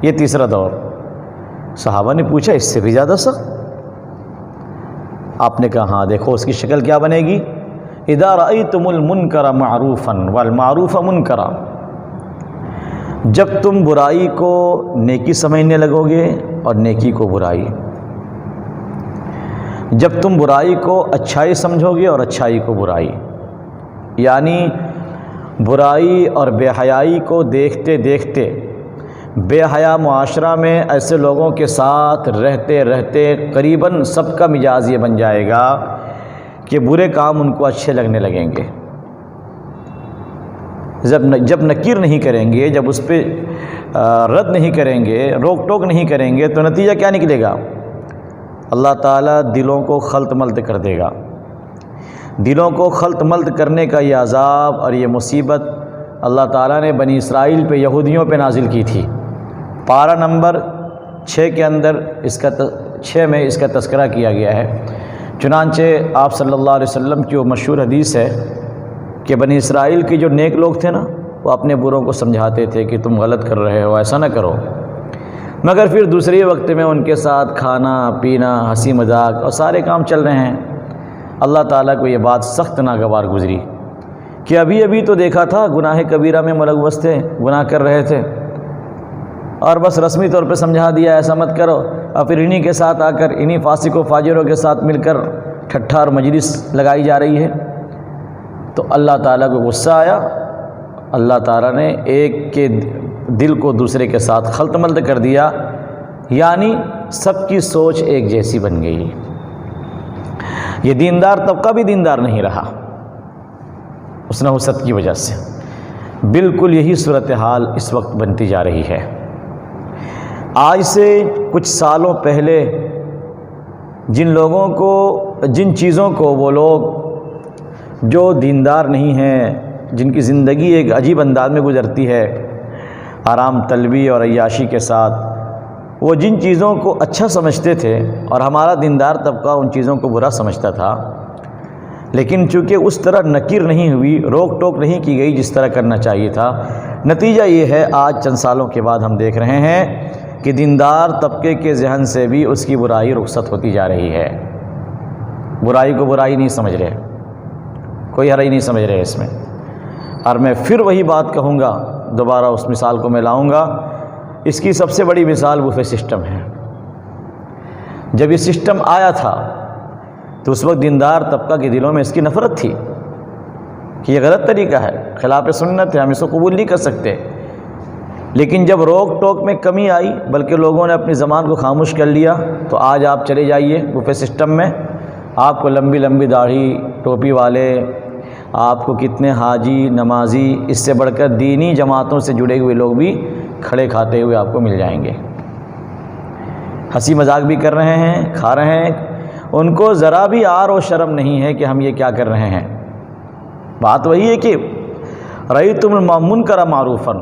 یہ تیسرا دور۔ صحابہ نے پوچھا اس سے بھی زیادہ سخت؟ آپ نے کہا ہاں، دیکھو اس کی شکل کیا بنے گی، اذا رأیتم المنکر معروفا والمعروف منکرا، جب تم برائی کو نیکی سمجھنے لگو گے اور نیکی کو برائی، جب تم برائی کو اچھائی سمجھو گے اور اچھائی کو برائی، یعنی برائی اور بے حیائی کو دیکھتے دیکھتے بے حیا معاشرہ میں ایسے لوگوں کے ساتھ رہتے رہتے قریباً سب کا مزاج یہ بن جائے گا کہ برے کام ان کو اچھے لگنے لگیں گے۔ جب نکیر نہیں کریں گے، جب اس پہ رد نہیں کریں گے، روک ٹوک نہیں کریں گے، تو نتیجہ کیا نکلے گا؟ اللہ تعالیٰ دلوں کو خلط ملط کر دے گا۔ دلوں کو خلط ملط کرنے کا یہ عذاب اور یہ مصیبت اللہ تعالیٰ نے بنی اسرائیل پہ، یہودیوں پہ نازل کی تھی۔ پارہ نمبر 6 کے اندر 6 میں اس کا تذکرہ کیا گیا ہے۔ چنانچہ آپ صلی اللہ علیہ وسلم کی وہ مشہور حدیث ہے کہ بنی اسرائیل کے جو نیک لوگ تھے نا، وہ اپنے بروں کو سمجھاتے تھے کہ تم غلط کر رہے ہو، ایسا نہ کرو، مگر پھر دوسرے وقت میں ان کے ساتھ کھانا پینا، ہنسی مذاق اور سارے کام چل رہے ہیں۔ اللہ تعالیٰ کو یہ بات سخت ناگوار گزری کہ ابھی ابھی تو دیکھا تھا گناہ کبیرہ میں ملوث تھے، گناہ کر رہے تھے، اور بس رسمی طور پہ سمجھا دیا ایسا مت کرو، اور پھر انہی کے ساتھ آ کر انہی فاسق و فاجروں کے ساتھ مل کر ٹھٹھا اور مجلس لگائی جا رہی ہے۔ تو اللہ تعالیٰ کو غصہ آیا، اللہ تعالیٰ نے ایک کے دل کو دوسرے کے ساتھ خلط ملط کر دیا، یعنی سب کی سوچ ایک جیسی بن گئی۔ یہ دیندار طبقہ بھی دیندار نہیں رہا اس نحوست کی وجہ سے۔ بالکل یہی صورتحال اس وقت بنتی جا رہی ہے۔ آج سے کچھ سالوں پہلے جن چیزوں کو وہ لوگ جو دیندار نہیں ہیں، جن کی زندگی ایک عجیب انداز میں گزرتی ہے، آرام طلبی اور عیاشی کے ساتھ، وہ جن چیزوں کو اچھا سمجھتے تھے اور ہمارا دیندار طبقہ ان چیزوں کو برا سمجھتا تھا، لیکن چونکہ اس طرح نکیر نہیں ہوئی، روک ٹوک نہیں کی گئی جس طرح کرنا چاہیے تھا، نتیجہ یہ ہے آج چند سالوں کے بعد ہم دیکھ رہے ہیں کہ دیندار طبقے کے ذہن سے بھی اس کی برائی رخصت ہوتی جا رہی ہے۔ برائی کو برائی نہیں سمجھ رہے، کوئی حرج نہیں سمجھ رہے اس میں۔ اور میں پھر وہی بات کہوں گا، دوبارہ اس مثال کو میں لاؤں گا۔ اس کی سب سے بڑی مثال بوفے سسٹم ہے۔ جب یہ سسٹم آیا تھا تو اس وقت دیندار طبقہ کے دلوں میں اس کی نفرت تھی کہ یہ غلط طریقہ ہے، خلاف سنت ہے، ہم اس کو قبول نہیں کر سکتے۔ لیکن جب روک ٹوک میں کمی آئی، بلکہ لوگوں نے اپنی زبان کو خاموش کر لیا، تو آج آپ چلے جائیے بوفے سسٹم میں، آپ کو لمبی لمبی داڑھی ٹوپی والے، آپ کو کتنے حاجی نمازی، اس سے بڑھ کر دینی جماعتوں سے جڑے ہوئے لوگ بھی کھڑے کھاتے ہوئے آپ کو مل جائیں گے۔ ہنسی مذاق بھی کر رہے ہیں، کھا رہے ہیں، ان کو ذرا بھی عار و شرم نہیں ہے کہ ہم یہ کیا کر رہے ہیں۔ بات وہی ہے کہ رأیتم المنکر معروفا،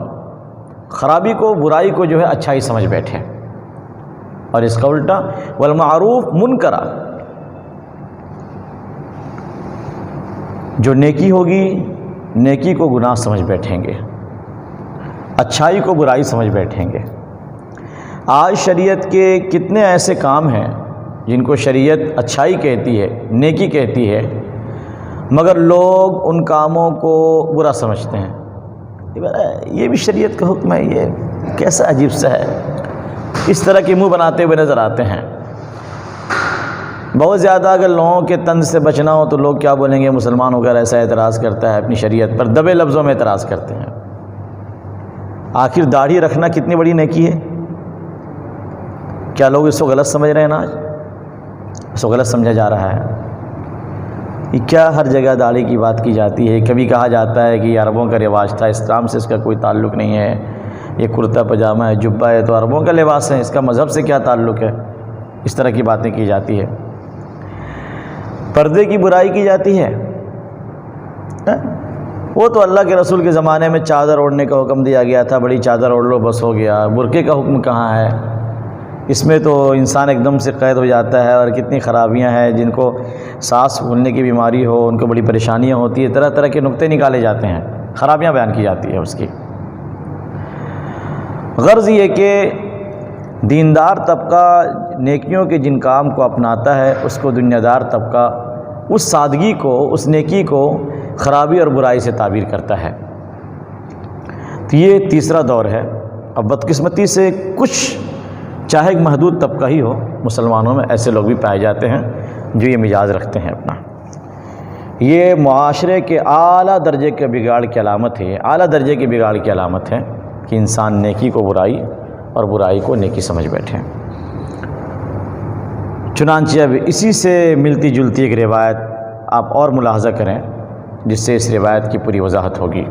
خرابی کو، برائی کو جو ہے اچھائی سمجھ بیٹھے، اور اس کا الٹا والمعروف منکرا، جو نیکی ہوگی نیکی کو گناہ سمجھ بیٹھیں گے، اچھائی کو برائی سمجھ بیٹھیں گے۔ آج شریعت کے کتنے ایسے کام ہیں جن کو شریعت اچھائی کہتی ہے، نیکی کہتی ہے، مگر لوگ ان کاموں کو برا سمجھتے ہیں۔ یہ بھی شریعت کا حکم ہے، یہ کیسا عجیب سا ہے، اس طرح کے منہ بناتے ہوئے نظر آتے ہیں۔ بہت زیادہ اگر لوگوں کے طنز سے بچنا ہو تو لوگ کیا بولیں گے، مسلمان ہو کر ایسا اعتراض کرتا ہے، اپنی شریعت پر دبے لفظوں میں اعتراض کرتے ہیں۔ آخر داڑھی رکھنا کتنی بڑی نیکی ہے؟ کیا لوگ اس کو غلط سمجھ رہے ہیں نا؟ آج اس کو غلط سمجھا جا رہا ہے۔ یہ کیا ہر جگہ داڑھی کی بات کی جاتی ہے؟ کبھی کہا جاتا ہے کہ یہ عربوں کا رواج تھا، اسلام سے اس کا کوئی تعلق نہیں ہے، یہ کرتا پجامہ ہے، جبہ ہے تو عربوں کا لباس ہے، اس کا مذہب سے کیا تعلق ہے؟ اس طرح کی باتیں کی جاتی ہے۔ پردے کی برائی کی جاتی ہے، وہ تو اللہ کے رسول کے زمانے میں چادر اوڑھنے کا حکم دیا گیا تھا، بڑی چادر اوڑھ لو بس ہو گیا۔ برقعے کا حکم کہاں ہے؟ اس میں تو انسان ایک دم سے قید ہو جاتا ہے، اور کتنی خرابیاں ہیں، جن کو سانس پھولنے کی بیماری ہو ان کو بڑی پریشانیاں ہوتی ہے، طرح طرح کے نقطے نکالے جاتے ہیں، خرابیاں بیان کی جاتی ہے اس کی۔ غرض یہ کہ دیندار طبقہ نیکیوں کے جن کام کو اپناتا ہے اس کو دنیا دار طبقہ اس سادگی کو، اس نیکی کو خرابی اور برائی سے تعبیر کرتا ہے۔ تو یہ تیسرا دور ہے۔ اب بدقسمتی سے کچھ چاہے ایک محدود طبقہ ہی ہو، مسلمانوں میں ایسے لوگ بھی پائے جاتے ہیں جو یہ مزاج رکھتے ہیں اپنا۔ یہ معاشرے کے اعلیٰ درجے کے بگاڑ کی علامت ہے، اعلیٰ درجے کے بگاڑ کی علامت ہے کہ انسان نیکی کو برائی اور برائی کو نیکی سمجھ بیٹھے۔ چنانچہ اب اسی سے ملتی جلتی ایک روایت آپ اور ملاحظہ کریں جس سے اس روایت کی پوری وضاحت ہوگی۔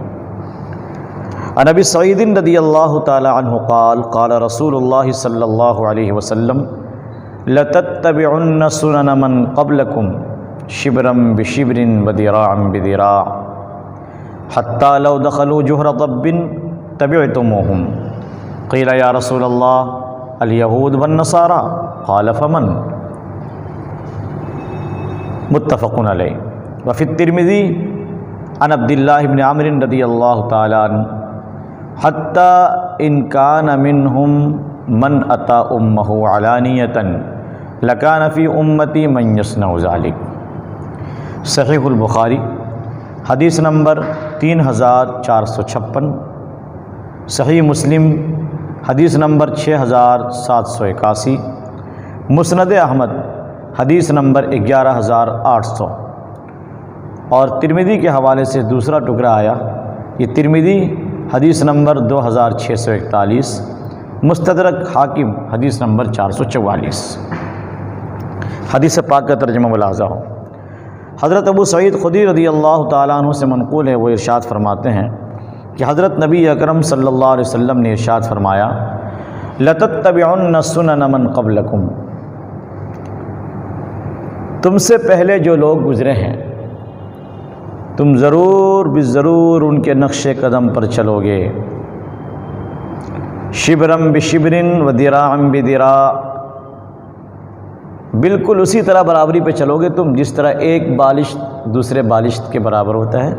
عن ابی سعید رضی اللہ تعالی عنہ قال قال رسول اللہ صلی اللہ علیہ وسلم لتتبعن سنن من قبلکم شبرا بشبر وذراعا بذراع حتی لو دخلوا جحر ضب تبعتموہم قیل یا رسول اللہ الیہود والنصارى قال فمن متفق علیہ۔ وفی الترمذی عن عبداللہ بن عمرو رضی اللہ تعالی عنہ حتی ان کان منہم من اتا امہ علانیۃ لکان فی امتی من یصنع ذلک۔ صحیح البخاری حدیث نمبر 3456، صحیح مسلم حدیث نمبر 6781، مسند احمد حدیث نمبر 11800، اور ترمذی کے حوالے سے دوسرا ٹکڑا آیا، یہ ترمذی حدیث نمبر 2641، مستدرک حاکم حدیث نمبر 444۔ حدیث پاک کا ترجمہ ملاحظہ ہو۔ حضرت ابو سعید خدری رضی اللہ تعالیٰ عنہ سے منقول ہے، وہ ارشاد فرماتے ہیں کہ حضرت نبی اکرم صلی اللہ علیہ وسلم نے ارشاد فرمایا لَتَتَّبِعُنَّ سُنَنَ مَنْ قَبْلَكُمْ، تم سے پہلے جو لوگ گزرے ہیں تم ضرور بالضرور ان کے نقش قدم پر چلو گے، شبرم بشبرن و ذراعا بذراع، بالکل اسی طرح برابری پہ چلو گے تم جس طرح ایک بالشت دوسرے بالشت کے برابر ہوتا ہے،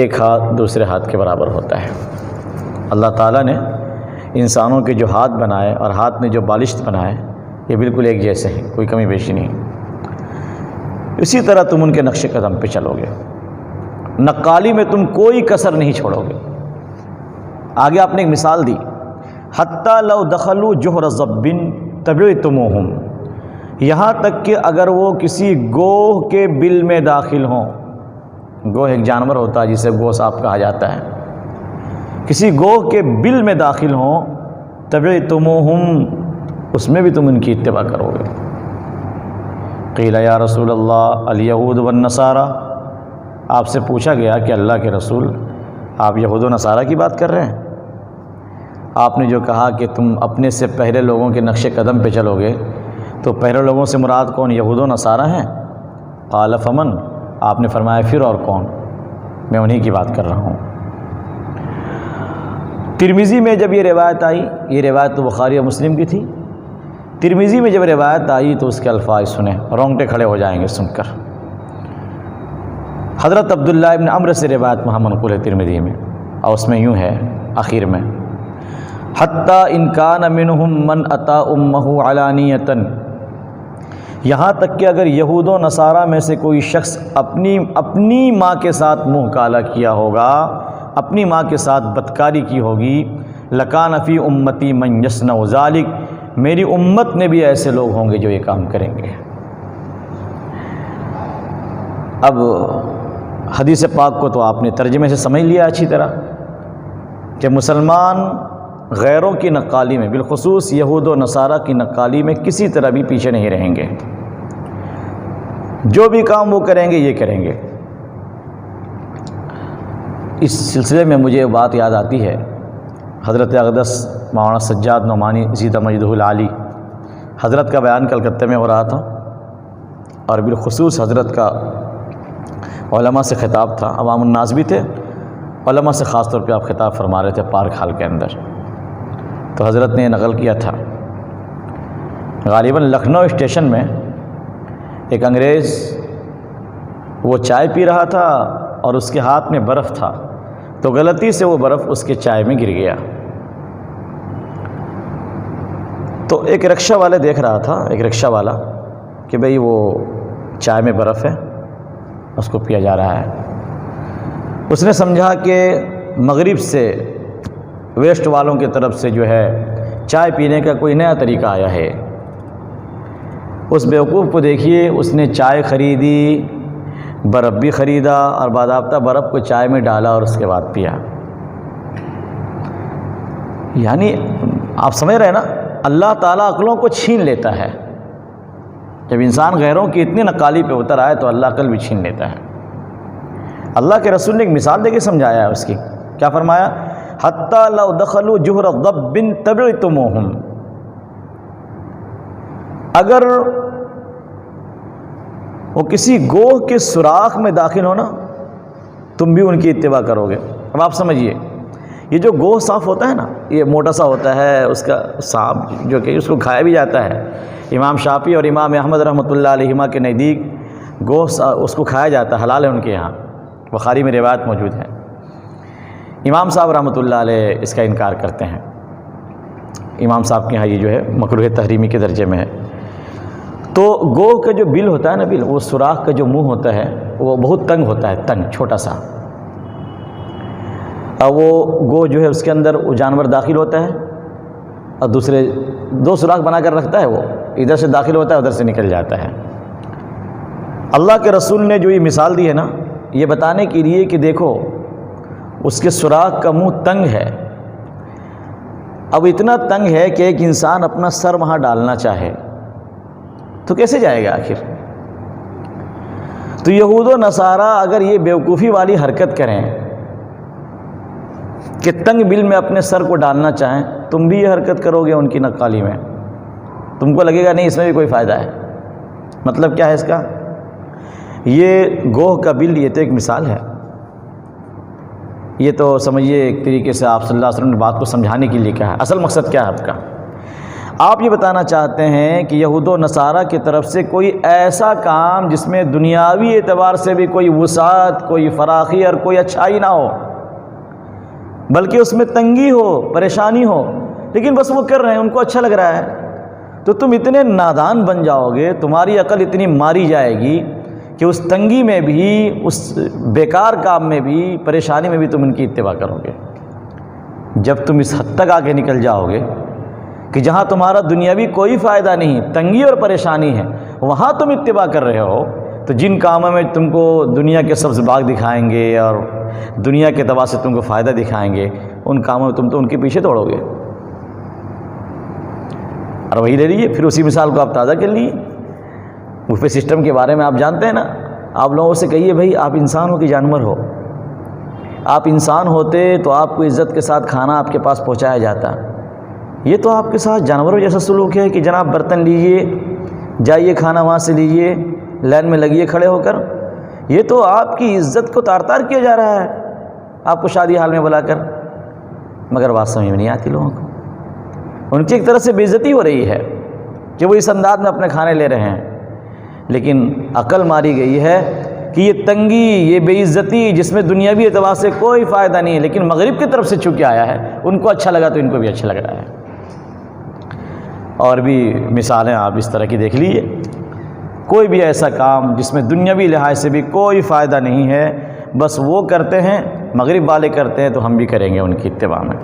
ایک ہاتھ دوسرے ہاتھ کے برابر ہوتا ہے۔ اللہ تعالیٰ نے انسانوں کے جو ہاتھ بنائے اور ہاتھ میں جو بالشت بنائے یہ بالکل ایک جیسے ہیں، کوئی کمی بیشی نہیں۔ اسی طرح تم ان کے نقش قدم پہ چلو گے، نقالی میں تم کوئی کسر نہیں چھوڑو گے۔ آگے آپ نے ایک مثال دی، حتی لو دخلوا جحر ضب تبعتموہم، یہاں تک کہ اگر وہ کسی گوہ کے بل میں داخل ہوں، گوہ ایک جانور ہوتا ہے جسے گوہ صاحب کہا جاتا ہے، کسی گوہ کے بل میں داخل ہوں تبعتموہم، اس میں بھی تم ان کی اتباع کرو گے۔ قیل یا رسول اللہ الیہود والنصارى، آپ سے پوچھا گیا کہ اللہ کے رسول آپ یہود و نصارہ کی بات کر رہے ہیں؟ آپ نے جو کہا کہ تم اپنے سے پہلے لوگوں کے نقش قدم پہ چلو گے تو پہلے لوگوں سے مراد کون؟ یہود و نصارہ ہیں؟ قال فمن، آپ نے فرمایا پھر اور کون؟ میں انہی کی بات کر رہا ہوں۔ ترمذی میں جب یہ روایت آئی، یہ روایت تو بخاری اور مسلم کی تھی، ترمذی میں جب روایت آئی تو اس کے الفاظ سنیں، رونگٹے کھڑے ہو جائیں گے سن کر۔ حضرت عبداللہ ابن عمرو سے روایت وہاں منقول ہے ترمذی میں، اور اس میں یوں ہے آخر میں، حتی ان کان منہم من اتا امہ علانیۃ، یہاں تک کہ اگر یہود و نصارہ میں سے کوئی شخص اپنی ماں کے ساتھ منہ کالا کیا ہوگا، اپنی ماں کے ساتھ بدکاری کی ہوگی، لکان فی امتی من یصنع ذلک، میری امت میں بھی ایسے لوگ ہوں گے جو یہ کام کریں گے۔ اب حدیث پاک کو تو آپ نے ترجمے سے سمجھ لیا اچھی طرح کہ مسلمان غیروں کی نقالی میں، بالخصوص یہود و نصارہ کی نقالی میں کسی طرح بھی پیچھے نہیں رہیں گے، جو بھی کام وہ کریں گے یہ کریں گے۔ اس سلسلے میں مجھے بات یاد آتی ہے، حضرت اقدس مولانا سجاد نعمانی زیدہ مجدہ العالی حضرت کا بیان کلکتہ میں ہو رہا تھا، اور بالخصوص حضرت کا علماء سے خطاب تھا، عوام الناس بھی تھے، علماء سے خاص طور پہ آپ خطاب فرما رہے تھے پارک ہال کے اندر۔ تو حضرت نے نقل کیا تھا، غالباً لکھنؤ اسٹیشن میں ایک انگریز وہ چائے پی رہا تھا اور اس کے ہاتھ میں برف تھا، تو غلطی سے وہ برف اس کے چائے میں گر گیا، تو ایک رکشہ والے دیکھ رہا تھا، ایک رکشہ والا کہ بھئی وہ چائے میں برف ہے، اس کو پیا جا رہا ہے۔ اس نے سمجھا کہ مغرب سے ویسٹ والوں کی طرف سے جو ہے چائے پینے کا کوئی نیا طریقہ آیا ہے۔ اس بیوقوف کو دیکھیے، اس نے چائے خریدی، برف بھی خریدا اور باضابطہ برف کو چائے میں ڈالا اور اس کے بعد پیا۔ یعنی آپ سمجھ رہے ہیں نا، اللہ تعالیٰ عقلوں کو چھین لیتا ہے۔ جب انسان غیروں کی اتنی نقالی پہ اتر آئے تو اللہ عقل بھی چھین لیتا ہے۔ اللہ کے رسول نے ایک مثال دے کے سمجھایا ہے اس کی، کیا فرمایا؟ حَتَّى لَوْ دَخَلُوا جُحْرَ ضَبٍّ تَبِعْتُمُوهُمْ، اگر وہ کسی گوہ کے سوراخ میں داخل ہونا تم بھی ان کی اتباع کرو گے۔ اب آپ سمجھیے، یہ جو گوہ صاف ہوتا ہے نا، یہ موٹا سا ہوتا ہے، اس کا سانپ جو کہ اس کو کھایا بھی جاتا ہے۔ امام شافعی اور امام احمد رحمۃ اللہ علیہما کے نزدیک گوہ اس کو کھایا جاتا ہے، حلال ہے ان کے یہاں، بخاری میں روایت موجود ہے۔ امام صاحب رحمۃ اللہ علیہ اس کا انکار کرتے ہیں، امام صاحب کے یہاں یہ جو ہے مکروہ تحریمی کے درجے میں ہے۔ تو گوہ کا جو بل ہوتا ہے نا، بل، وہ سوراخ کا جو منہ ہوتا ہے وہ بہت تنگ ہوتا ہے، تنگ چھوٹا سا، اور وہ گوہ جو ہے اس کے اندر وہ جانور داخل ہوتا ہے اور دوسرے دو سوراخ بنا کر رکھتا ہے، وہ ادھر سے داخل ہوتا ہے ادھر سے نکل جاتا ہے۔ اللہ کے رسول نے جو یہ مثال دی ہے نا، یہ بتانے کے لیے کہ دیکھو اس کے سوراخ کا منہ تنگ ہے، اب اتنا تنگ ہے کہ ایک انسان اپنا سر وہاں ڈالنا چاہے تو کیسے جائے گا آخر؟ تو یہود و نصارہ اگر یہ بیوقوفی والی حرکت کریں کہ تنگ بل میں اپنے سر کو ڈالنا چاہیں، تم بھی یہ حرکت کرو گے ان کی نقالی میں، تم کو لگے گا نہیں اس میں بھی کوئی فائدہ ہے۔ مطلب کیا ہے اس کا؟ یہ گوہ کا بل، یہ تو ایک مثال ہے، یہ تو سمجھیے ایک طریقے سے آپ صلی اللہ علیہ وسلم نے بات کو سمجھانے کے لیے کہا ہے۔ اصل مقصد کیا ہے آپ کا؟ آپ یہ بتانا چاہتے ہیں کہ یہود و نصارہ کی طرف سے کوئی ایسا کام جس میں دنیاوی اعتبار سے بھی کوئی وسعت، کوئی فراخی اور کوئی اچھائی نہ ہو، بلکہ اس میں تنگی ہو، پریشانی ہو، لیکن بس وہ کر رہے ہیں، ان کو اچھا لگ رہا ہے، تو تم اتنے نادان بن جاؤ گے، تمہاری عقل اتنی ماری جائے گی کہ اس تنگی میں بھی، اس بیکار کام میں بھی، پریشانی میں بھی تم ان کی اتباع کرو گے۔ جب تم اس حد تک آگے نکل جاؤ گے کہ جہاں تمہارا دنیاوی کوئی فائدہ نہیں، تنگی اور پریشانی ہے، وہاں تم اتباع کر رہے ہو، تو جن کاموں میں تم کو دنیا کے سبز باغ دکھائیں گے اور دنیا کے اعتبار سے تم کو فائدہ دکھائیں گے، ان کاموں میں تم تو ان کے پیچھے دوڑو گے۔ اور وہی لے لیجیے، پھر اسی مثال کو آپ تازہ کر لیجیے، بفے سسٹم کے بارے میں آپ جانتے ہیں نا، آپ لوگوں سے کہیے بھائی آپ انسان ہو کہ جانور ہو؟ آپ انسان ہوتے تو آپ کو عزت کے ساتھ کھانا آپ کے پاس پہنچایا جاتا، یہ تو آپ کے ساتھ جانوروں جیسا سلوک ہے کہ جناب برتن لیجئے، جائیے کھانا وہاں سے لیجئے، لائن میں لگیے کھڑے ہو کر، یہ تو آپ کی عزت کو تار تار کیا جا رہا ہے آپ کو شادی حال میں بلا کر، مگر بات سمجھ میں نہیں آتی لوگوں کو، ان کی ایک طرح سے بے عزتی ہو رہی ہے کہ وہ اس انداز میں اپنے کھانے لے رہے ہیں، لیکن عقل ماری گئی ہے کہ یہ تنگی، یہ بے عزتی جس میں دنیاوی اعتبار سے کوئی فائدہ نہیں ہے، لیکن مغرب کی طرف سے چونکہ آیا ہے، ان کو اچھا لگا تو ان کو بھی اچھا لگ رہا ہے۔ اور بھی مثالیں آپ اس طرح کی دیکھ لیجیے، کوئی بھی ایسا کام جس میں دنیاوی لحاظ سے بھی کوئی فائدہ نہیں ہے، بس وہ کرتے ہیں، مغرب والے کرتے ہیں تو ہم بھی کریں گے ان کی اتباع میں۔